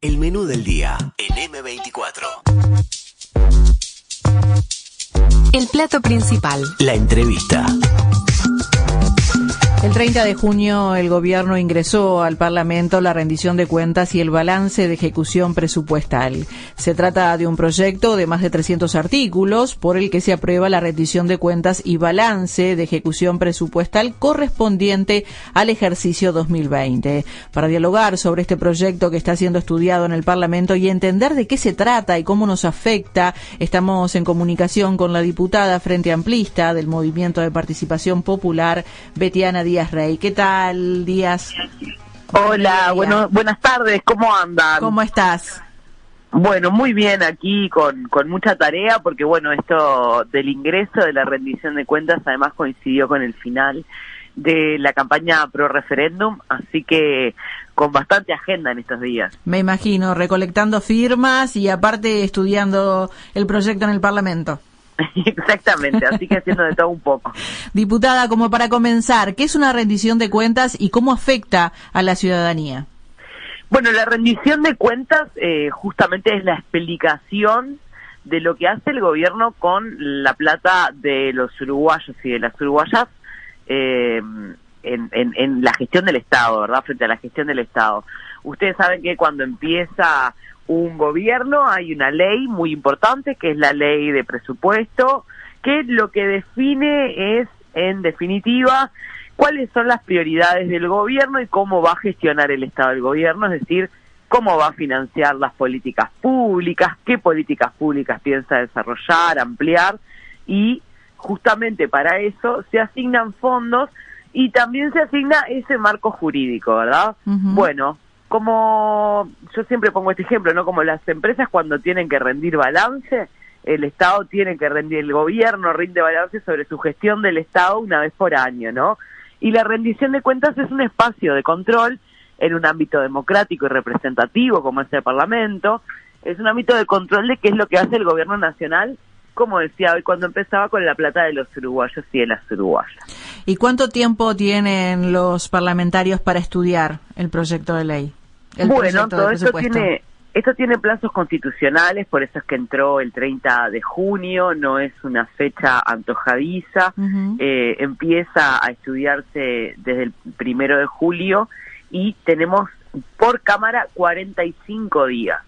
El menú del día en M24. El plato principal. La entrevista. El 30 de junio el gobierno ingresó al Parlamento la rendición de cuentas y el balance de ejecución presupuestal. Se trata de un proyecto de más de 300 artículos por el que se aprueba la rendición de cuentas y balance de ejecución presupuestal correspondiente al ejercicio 2020. Para dialogar sobre este proyecto que está siendo estudiado en el Parlamento y entender de qué se trata y cómo nos afecta, estamos en comunicación con la diputada Frente Amplista del Movimiento de Participación Popular, Betiana Díaz Rey. ¿Qué tal, Díaz? Hola, buenas tardes, ¿cómo andan? ¿Cómo estás? Bueno, muy bien aquí con mucha tarea porque esto del ingreso de la rendición de cuentas además coincidió con el final de la campaña pro referéndum, así que con bastante agenda en estos días. Me imagino, recolectando firmas y aparte estudiando el proyecto en el Parlamento. Exactamente, así que haciendo de todo un poco. Diputada, como para comenzar, ¿qué es una rendición de cuentas y cómo afecta a la ciudadanía? Bueno, la rendición de cuentas justamente es la explicación de lo que hace el gobierno con la plata de los uruguayos y de las uruguayas en la gestión del Estado, ¿verdad? Frente a la gestión del Estado. Ustedes saben que cuando empieza un gobierno hay una ley muy importante que es la ley de presupuesto, que lo que define es, en definitiva, cuáles son las prioridades del gobierno y cómo va a gestionar el Estado del gobierno, es decir, cómo va a financiar las políticas públicas, qué políticas públicas piensa desarrollar, ampliar, y justamente para eso se asignan fondos y también se asigna ese marco jurídico, ¿verdad? Bueno, como yo siempre pongo este ejemplo, ¿no? Como las empresas cuando tienen que rendir balance, el Estado tiene que rendir, el gobierno rinde balance sobre su gestión del Estado una vez por año, ¿no? Y la rendición de cuentas es un espacio de control en un ámbito democrático y representativo como es el Parlamento, es un ámbito de control de qué es lo que hace el gobierno nacional, como decía hoy cuando empezaba, con la plata de los uruguayos y de las uruguayas. ¿Y cuánto tiempo tienen los parlamentarios para estudiar el proyecto de ley? Bueno, todo esto tiene plazos constitucionales, por eso es que entró el 30 de junio, no es una fecha antojadiza, empieza a estudiarse desde el 1 de julio y tenemos por Cámara 45 días,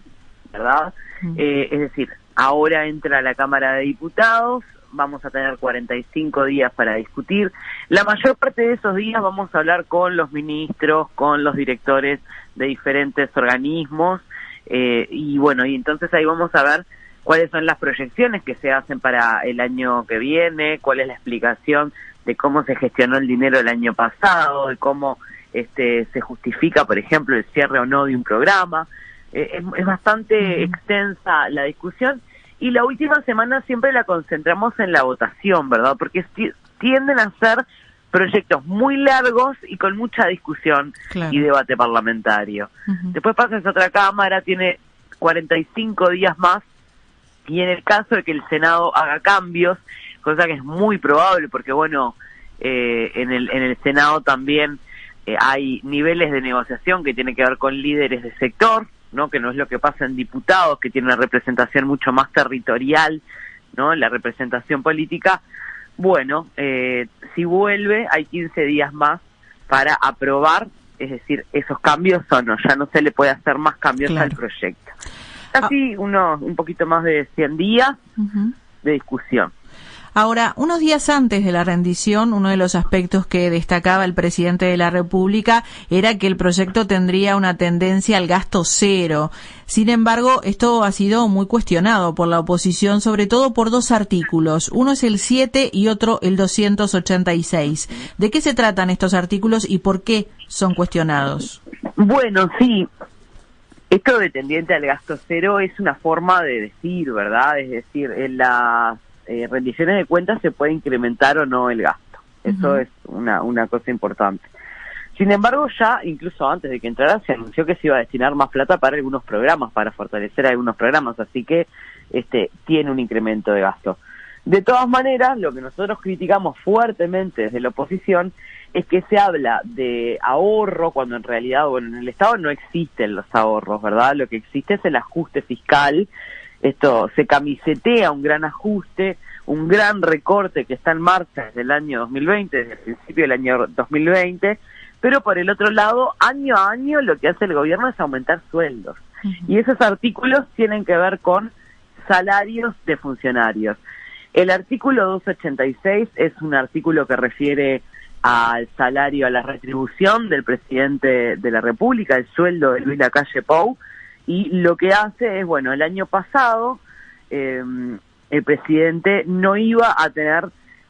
¿verdad? Es decir, ahora entra la Cámara de Diputados, vamos a tener 45 días para discutir. La mayor parte de esos días vamos a hablar con los ministros, con los directores de diferentes organismos, y entonces ahí vamos a ver cuáles son las proyecciones que se hacen para el año que viene, cuál es la explicación de cómo se gestionó el dinero el año pasado, de cómo se justifica, por ejemplo, el cierre o no de un programa. Es bastante extensa la discusión. Y la última semana siempre la concentramos en la votación, ¿verdad? Porque tienden a ser proyectos muy largos y con mucha discusión y debate parlamentario. Después pasas a otra Cámara, tiene 45 días más, y en el caso de que el Senado haga cambios, cosa que es muy probable porque, en el Senado también hay niveles de negociación que tienen que ver con líderes de sector, ¿no? Que no es lo que pasa en diputados, que tiene una representación mucho más territorial, ¿no? La representación política. Si vuelve, hay 15 días más para aprobar, es decir, esos cambios o no, ya no se le puede hacer más cambios al proyecto. Casi un poquito más de 100 días de discusión. Ahora, unos días antes de la rendición, uno de los aspectos que destacaba el presidente de la República era que el proyecto tendría una tendencia al gasto cero. Sin embargo, esto ha sido muy cuestionado por la oposición, sobre todo por dos artículos. Uno es el 7 y otro el 286. ¿De qué se tratan estos artículos y por qué son cuestionados? Bueno, sí. Esto de tendiente al gasto cero es una forma de decir, ¿verdad? Es decir, en las rendiciones de cuentas se puede incrementar o no el gasto. Eso es una cosa importante. Sin embargo, ya incluso antes de que entrara se anunció que se iba a destinar más plata para algunos programas, para fortalecer algunos programas, así que tiene un incremento de gasto. De todas maneras, lo que nosotros criticamos fuertemente desde la oposición es que se habla de ahorro cuando en realidad, bueno, en el Estado no existen los ahorros, ¿verdad? Lo que existe es el ajuste fiscal. Esto se camisetea un gran ajuste, un gran recorte que está en marcha desde el año 2020, desde el principio del año 2020, pero por el otro lado, año a año lo que hace el gobierno es aumentar sueldos. Y esos artículos tienen que ver con salarios de funcionarios. El artículo 286 es un artículo que refiere al salario, a la retribución del presidente de la República, el sueldo de Luis Lacalle Pou, y lo que hace es, bueno, el año pasado el presidente no iba a tener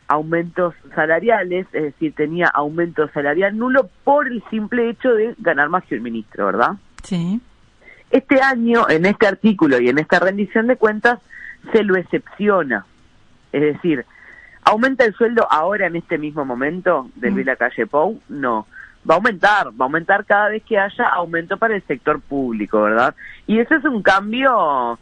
aumentos salariales, es decir, tenía aumento salarial nulo por el simple hecho de ganar más que el ministro, ¿verdad? Sí. Este año, en este artículo y en esta rendición de cuentas, se lo excepciona. Es decir, ¿aumenta el sueldo ahora en este mismo momento de Luis Lacalle Pou? No. Va a aumentar cada vez que haya aumento para el sector público, ¿verdad? Y ese es un cambio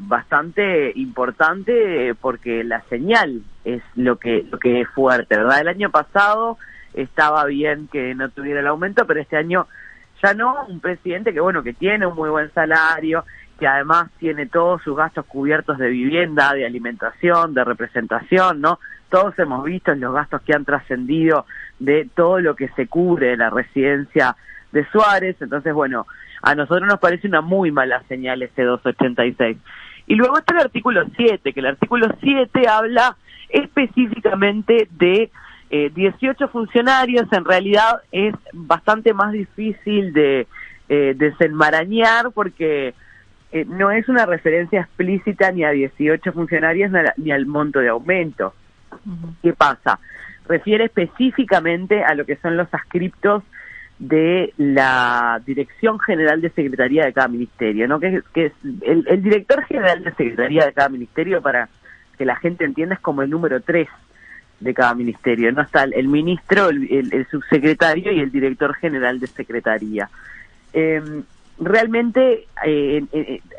bastante importante porque la señal es lo que es fuerte, ¿verdad? El año pasado estaba bien que no tuviera el aumento, pero este año ya no. Un presidente que, bueno, que tiene un muy buen salario, que además tiene todos sus gastos cubiertos de vivienda, de alimentación, de representación, ¿no? Todos hemos visto los gastos que han trascendido de todo lo que se cubre de la residencia de Suárez. Entonces, bueno, a nosotros nos parece una muy mala señal este 286. Y luego está el artículo 7, que el artículo 7 habla específicamente de 18 funcionarios. En realidad es bastante más difícil de desenmarañar porque no es una referencia explícita ni a 18 funcionarios ni al monto de aumento. ¿Qué pasa? Refiere específicamente a lo que son los adscriptos de la Dirección General de Secretaría de cada ministerio, ¿no? Que es el director general de Secretaría de cada ministerio, para que la gente entienda, es como el número 3 de cada ministerio, ¿no? Está el ministro, el subsecretario y el director general de Secretaría. Realmente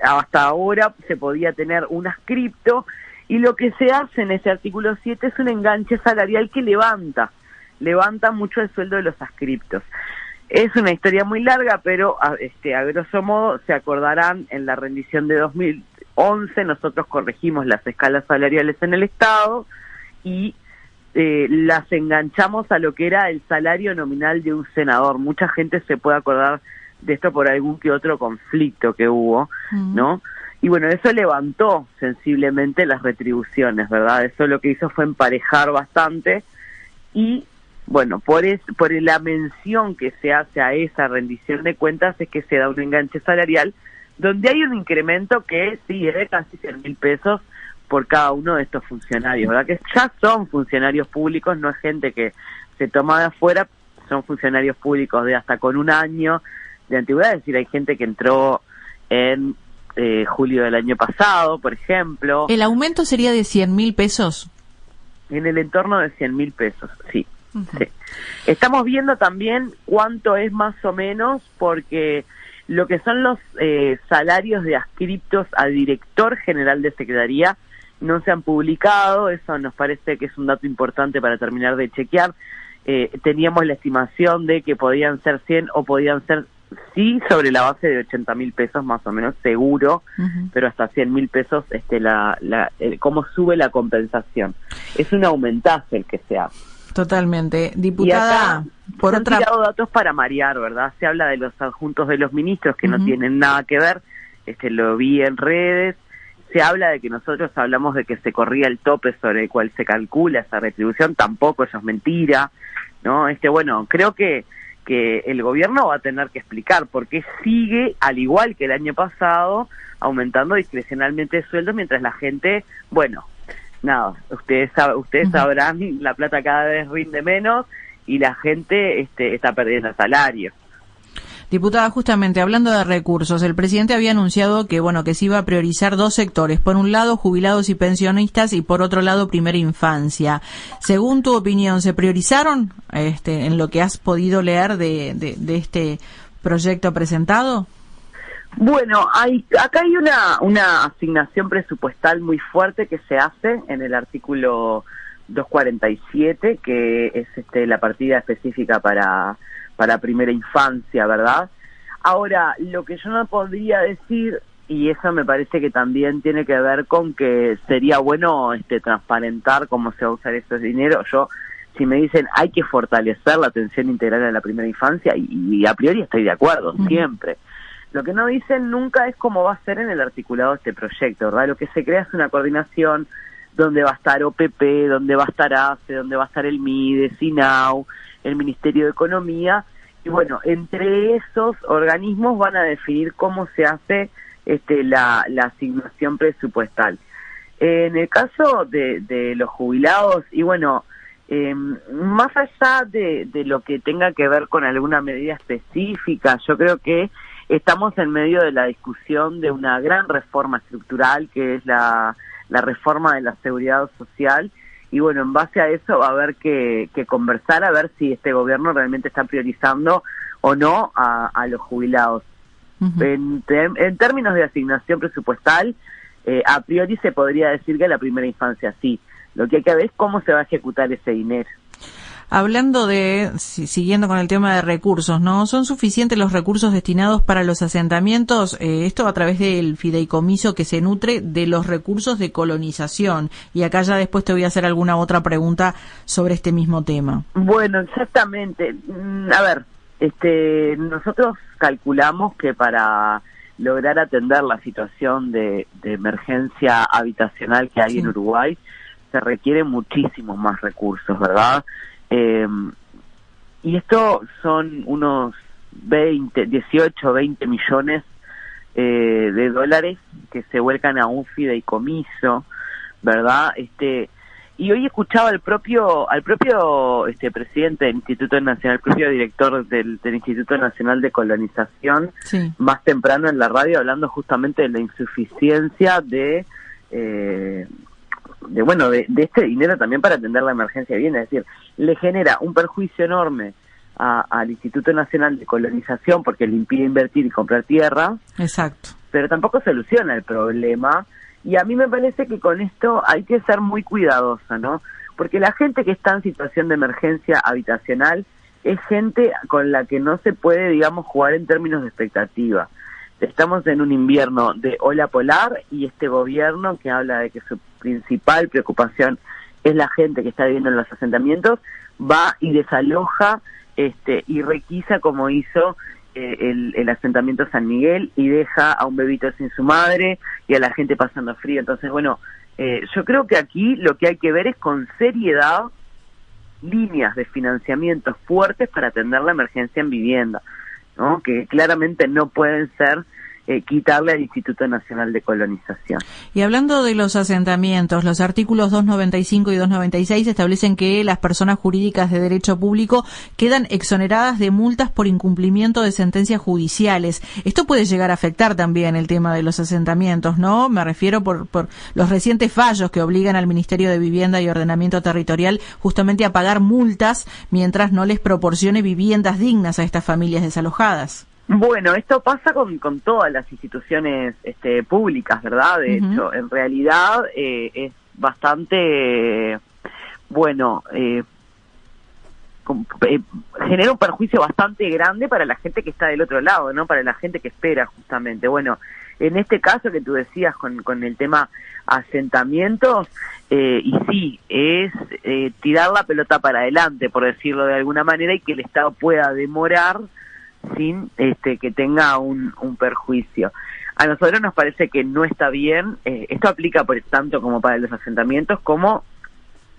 hasta ahora se podía tener un adscripto, y lo que se hace en ese artículo 7 es un enganche salarial que levanta mucho el sueldo de los adscriptos. Es una historia muy larga, pero a grosso modo se acordarán, en la rendición de 2011 nosotros corregimos las escalas salariales en el Estado y las enganchamos a lo que era el salario nominal de un senador. Mucha gente se puede acordar de esto por algún que otro conflicto que hubo, ¿no? Y bueno, eso levantó sensiblemente las retribuciones, ¿verdad? Eso lo que hizo fue emparejar bastante y, bueno, por la mención que se hace a esa rendición de cuentas es que se da un enganche salarial donde hay un incremento que sí es de casi 100.000 pesos por cada uno de estos funcionarios, ¿verdad? Que ya son funcionarios públicos, no es gente que se toma de afuera, son funcionarios públicos de hasta con un año de antigüedad. Es decir, hay gente que entró en julio del año pasado, por ejemplo. ¿El aumento sería de 100.000 pesos? En el entorno de 100.000 pesos, sí. Sí. Estamos viendo también cuánto es más o menos, porque lo que son los salarios de adscriptos a director general de Secretaría no se han publicado. Eso nos parece que es un dato importante para terminar de chequear. Teníamos la estimación de que podían ser 100 o podían ser, sí, sobre la base de 80.000 pesos más o menos, seguro, pero hasta 100.000 pesos cómo sube la compensación. Es un aumentazo el que se hace. Totalmente. Diputada, y acá por se han otra... tirado datos para marear, ¿verdad? Se habla de los adjuntos de los ministros que no tienen nada que ver, lo vi en redes. Se habla de que nosotros hablamos de que se corría el tope sobre el cual se calcula esa retribución. Tampoco, eso es mentira, ¿no? Bueno, creo que el gobierno va a tener que explicar por qué sigue, al igual que el año pasado, aumentando discrecionalmente el sueldo, mientras la gente, bueno, nada, ustedes sabrán, la plata cada vez rinde menos y la gente está perdiendo salario. Diputada, justamente hablando de recursos, el presidente había anunciado que que se iba a priorizar dos sectores: por un lado jubilados y pensionistas y por otro lado primera infancia. Según tu opinión, ¿se priorizaron en lo que has podido leer de este proyecto presentado? Bueno, acá hay una asignación presupuestal muy fuerte que se hace en el artículo 247, que es la partida específica para primera infancia, ¿verdad? Ahora, lo que yo no podría decir, y eso me parece que también tiene que ver con que sería bueno transparentar cómo se va a usar esos dinero. Si me dicen hay que fortalecer la atención integral a la primera infancia, y a priori estoy de acuerdo, siempre. Lo que no dicen nunca es cómo va a ser en el articulado de este proyecto, ¿verdad? Lo que se crea es una coordinación donde va a estar OPP, donde va a estar ACE, donde va a estar el MIDE, SINAU, el Ministerio de Economía, y bueno, entre esos organismos van a definir cómo se hace la asignación presupuestal. En el caso de los jubilados, y bueno, más allá de lo que tenga que ver con alguna medida específica, yo creo que estamos en medio de la discusión de una gran reforma estructural, que es la reforma de la seguridad social, y bueno, en base a eso va a haber que conversar a ver si este gobierno realmente está priorizando o no a los jubilados. En términos de asignación presupuestal, a priori se podría decir que la primera infancia sí. Lo que hay que ver es cómo se va a ejecutar ese dinero. Hablando siguiendo con el tema de recursos, ¿no? ¿Son suficientes los recursos destinados para los asentamientos? Esto a través del fideicomiso que se nutre de los recursos de colonización. Y acá ya después te voy a hacer alguna otra pregunta sobre este mismo tema. Bueno, exactamente. A ver, nosotros calculamos que para lograr atender la situación de emergencia habitacional que hay en Uruguay, se requieren muchísimos más recursos, ¿verdad? Y esto son unos 18, 20 millones de dólares que se vuelcan a un fideicomiso, ¿verdad? Y hoy escuchaba al propio presidente del Instituto Nacional, el propio director del Instituto Nacional de Colonización, más temprano en la radio, hablando justamente de la insuficiencia de este dinero también para atender la emergencia de vivienda. Es decir, le genera un perjuicio enorme al Instituto Nacional de Colonización porque le impide invertir y comprar tierra. Exacto. Pero tampoco soluciona el problema, y a mí me parece que con esto hay que ser muy cuidadosa, ¿no? Porque la gente que está en situación de emergencia habitacional es gente con la que no se puede, digamos, jugar en términos de expectativa. Estamos en un invierno de ola polar, y este gobierno que habla de que su principal preocupación es la gente que está viviendo en los asentamientos, va y desaloja y requisa, como hizo el asentamiento San Miguel, y deja a un bebito sin su madre y a la gente pasando frío. Entonces, bueno, yo creo que aquí lo que hay que ver es con seriedad líneas de financiamiento fuertes para atender la emergencia en vivienda, ¿no? Que claramente no pueden ser quitarle al Instituto Nacional de Colonización. Y hablando de los asentamientos, los artículos 295 y 296 establecen que las personas jurídicas de derecho público quedan exoneradas de multas por incumplimiento de sentencias judiciales. Esto puede llegar a afectar también el tema de los asentamientos, ¿no? Me refiero por los recientes fallos que obligan al Ministerio de Vivienda y Ordenamiento Territorial justamente a pagar multas mientras no les proporcione viviendas dignas a estas familias desalojadas. Bueno, esto pasa con todas las instituciones públicas, ¿verdad? De hecho, en realidad es bastante, genera un perjuicio bastante grande para la gente que está del otro lado, ¿no? Para la gente que espera, justamente. Bueno, en este caso que tú decías con el tema asentamientos, y sí, es tirar la pelota para adelante, por decirlo de alguna manera, y que el Estado pueda demorar sin que tenga un perjuicio. A nosotros nos parece que no está bien. Esto aplica por tanto como para los asentamientos como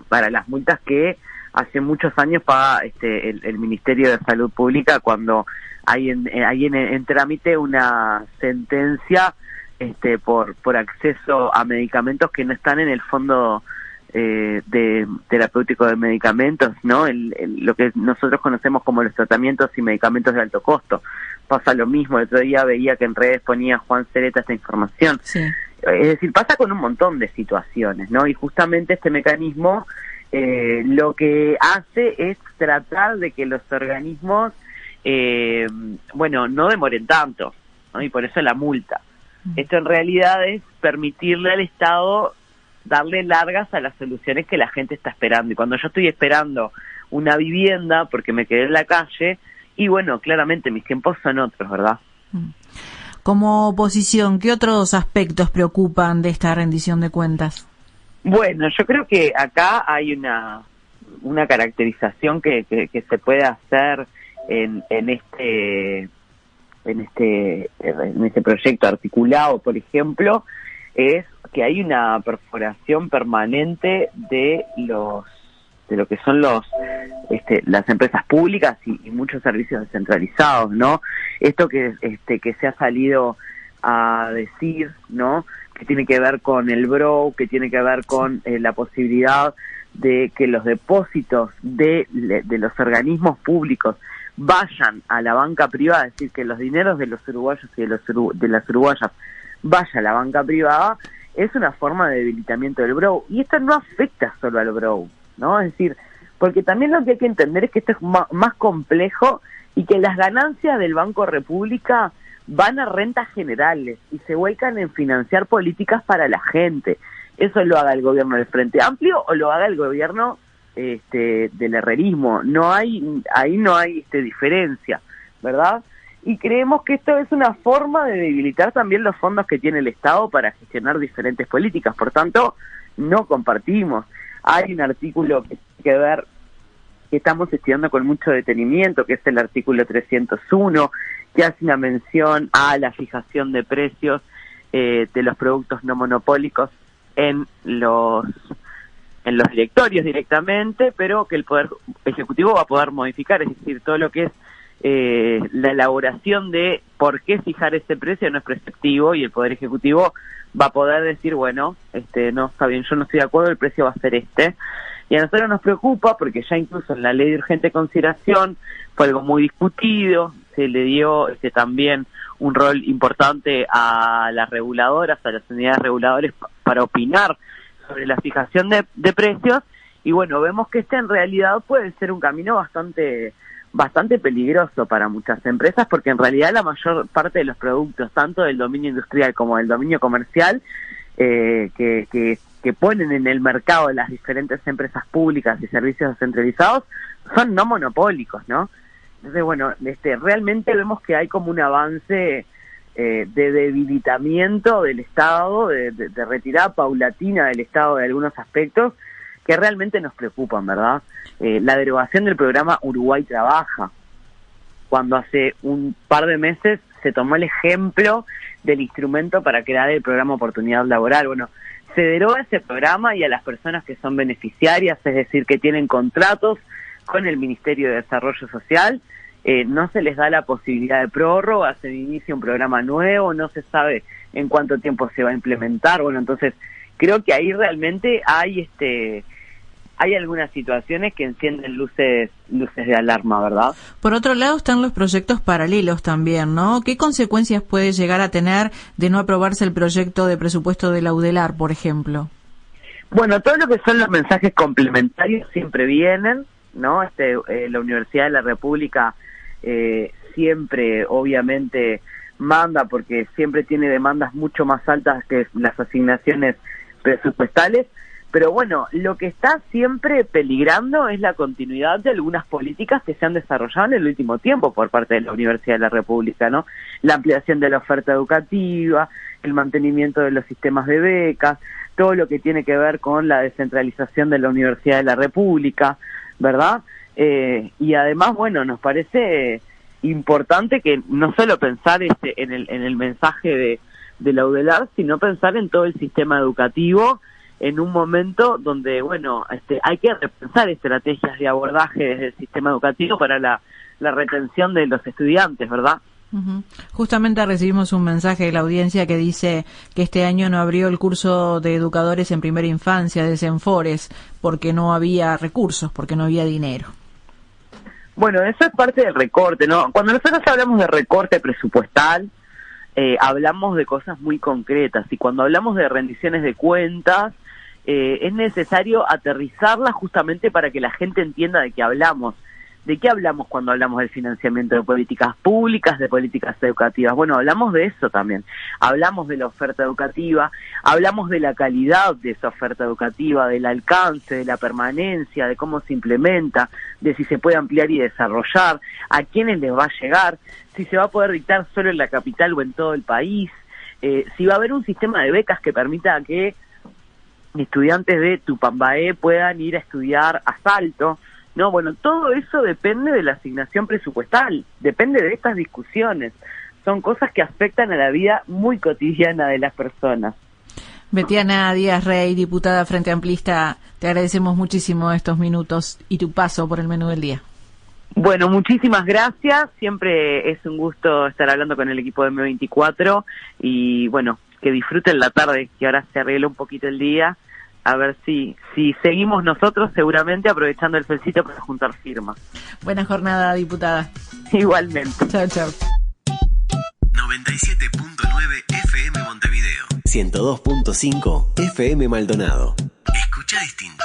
para las multas que hace muchos años paga el Ministerio de Salud Pública cuando hay en trámite una sentencia por acceso a medicamentos que no están en el fondo de terapéutico de medicamentos, ¿no? Lo que nosotros conocemos como los tratamientos y medicamentos de alto costo. Pasa lo mismo. El otro día veía que en redes ponía Juan Cereta esta información. Sí. Es decir, pasa con un montón de situaciones, ¿no? Y justamente este mecanismo lo que hace es tratar de que los organismos no demoren tanto, ¿no? Y por eso la multa. Esto en realidad es permitirle al Estado darle largas a las soluciones que la gente está esperando. Y cuando yo estoy esperando una vivienda porque me quedé en la calle, y bueno, claramente mis tiempos son otros, ¿verdad? Como oposición, ¿qué otros aspectos preocupan de esta rendición de cuentas? Bueno, yo creo que acá hay una caracterización que se puede hacer en este proyecto articulado, por ejemplo, es que hay una perforación permanente de lo que son las empresas públicas y muchos servicios descentralizados, ¿no? Esto que se ha salido a decir, ¿no? Que tiene que ver con el BROW, que tiene que ver con la posibilidad de que los depósitos de los organismos públicos vayan a la banca privada, es decir, que los dineros de los uruguayos y de las uruguayas vaya a la banca privada, es una forma de debilitamiento del BROW. Y esto no afecta solo al BROW, ¿no? Es decir, porque también lo que hay que entender es que esto es más complejo y que las ganancias del Banco República van a rentas generales y se vuelcan en financiar políticas para la gente. Eso lo haga el gobierno del Frente Amplio o lo haga el gobierno del herrerismo. Ahí no hay diferencia, ¿verdad? Y creemos que esto es una forma de debilitar también los fondos que tiene el Estado para gestionar diferentes políticas. Por tanto, no compartimos. Hay un artículo que tiene que ver, que estamos estudiando con mucho detenimiento, que es el artículo 301, que hace una mención a la fijación de precios de los productos no monopólicos en los directorios directamente, pero que el Poder Ejecutivo va a poder modificar, es decir, todo lo que es la elaboración de por qué fijar ese precio no es preceptivo, y el Poder Ejecutivo va a poder decir, bueno, no, está bien, yo no estoy de acuerdo, el precio va a ser este. Y a nosotros nos preocupa porque ya incluso en la ley de urgente consideración fue algo muy discutido, se le dio también un rol importante a las reguladoras, a las unidades reguladoras para opinar sobre la fijación de precios, y bueno, vemos que en realidad puede ser un camino bastante peligroso para muchas empresas, porque en realidad la mayor parte de los productos, tanto del dominio industrial como del dominio comercial, que ponen en el mercado las diferentes empresas públicas y servicios descentralizados, son no monopólicos, ¿no? Entonces, bueno, realmente vemos que hay como un avance de debilitamiento del Estado, de retirada paulatina del Estado de algunos aspectos que realmente nos preocupan, ¿verdad? La derogación del programa Uruguay Trabaja, cuando hace un par de meses se tomó el ejemplo del instrumento para crear el programa Oportunidad Laboral. Bueno, se deroga ese programa y a las personas que son beneficiarias, es decir, que tienen contratos con el Ministerio de Desarrollo Social, no se les da la posibilidad de prórroga, se inicia un programa nuevo, no se sabe en cuánto tiempo se va a implementar. Bueno, entonces creo que ahí realmente hay algunas situaciones que encienden luces de alarma, ¿verdad? Por otro lado están los proyectos paralelos también, ¿no? ¿Qué consecuencias puede llegar a tener de no aprobarse el proyecto de presupuesto de la UDELAR, por ejemplo? Bueno, todo lo que son los mensajes complementarios siempre vienen, ¿no? La Universidad de la República siempre, obviamente, manda, porque siempre tiene demandas mucho más altas que las asignaciones presupuestales. Pero bueno, lo que está siempre peligrando es la continuidad de algunas políticas que se han desarrollado en el último tiempo por parte de la Universidad de la República, ¿no? La ampliación de la oferta educativa, el mantenimiento de los sistemas de becas, todo lo que tiene que ver con la descentralización de la Universidad de la República, ¿verdad? Y además, bueno, nos parece importante que no solo pensar en el mensaje de la UDELAR, sino pensar en todo el sistema educativo, en un momento donde, bueno, hay que repensar estrategias de abordaje desde el sistema educativo para la retención de los estudiantes, ¿verdad? Uh-huh. Justamente recibimos un mensaje de la audiencia que dice que este año no abrió el curso de educadores en primera infancia de Senfores porque no había recursos, porque no había dinero. Bueno, eso es parte del recorte, ¿no? Cuando nosotros hablamos de recorte presupuestal, hablamos de cosas muy concretas, y cuando hablamos de rendiciones de cuentas, es necesario aterrizarlas justamente para que la gente entienda de qué hablamos. ¿De qué hablamos cuando hablamos del financiamiento de políticas públicas, de políticas educativas? Bueno, hablamos de eso también. Hablamos de la oferta educativa, hablamos de la calidad de esa oferta educativa, del alcance, de la permanencia, de cómo se implementa, de si se puede ampliar y desarrollar, a quiénes les va a llegar, si se va a poder dictar solo en la capital o en todo el país, si va a haber un sistema de becas que permita que estudiantes de Tupambaé puedan ir a estudiar a Salto. No, bueno, todo eso depende de la asignación presupuestal, depende de estas discusiones. Son cosas que afectan a la vida muy cotidiana de las personas. Betiana Díaz Rey, diputada Frente Amplista, te agradecemos muchísimo estos minutos y tu paso por el menú del día. Bueno, muchísimas gracias. Siempre es un gusto estar hablando con el equipo de M24 y bueno, que disfruten la tarde, que ahora se arregla un poquito el día. A ver si seguimos nosotros seguramente aprovechando el solcito para juntar firmas. Buena jornada, diputada. Igualmente. Chao, chao. 97.9 FM Montevideo. 102.5 FM Maldonado. Escucha distinto.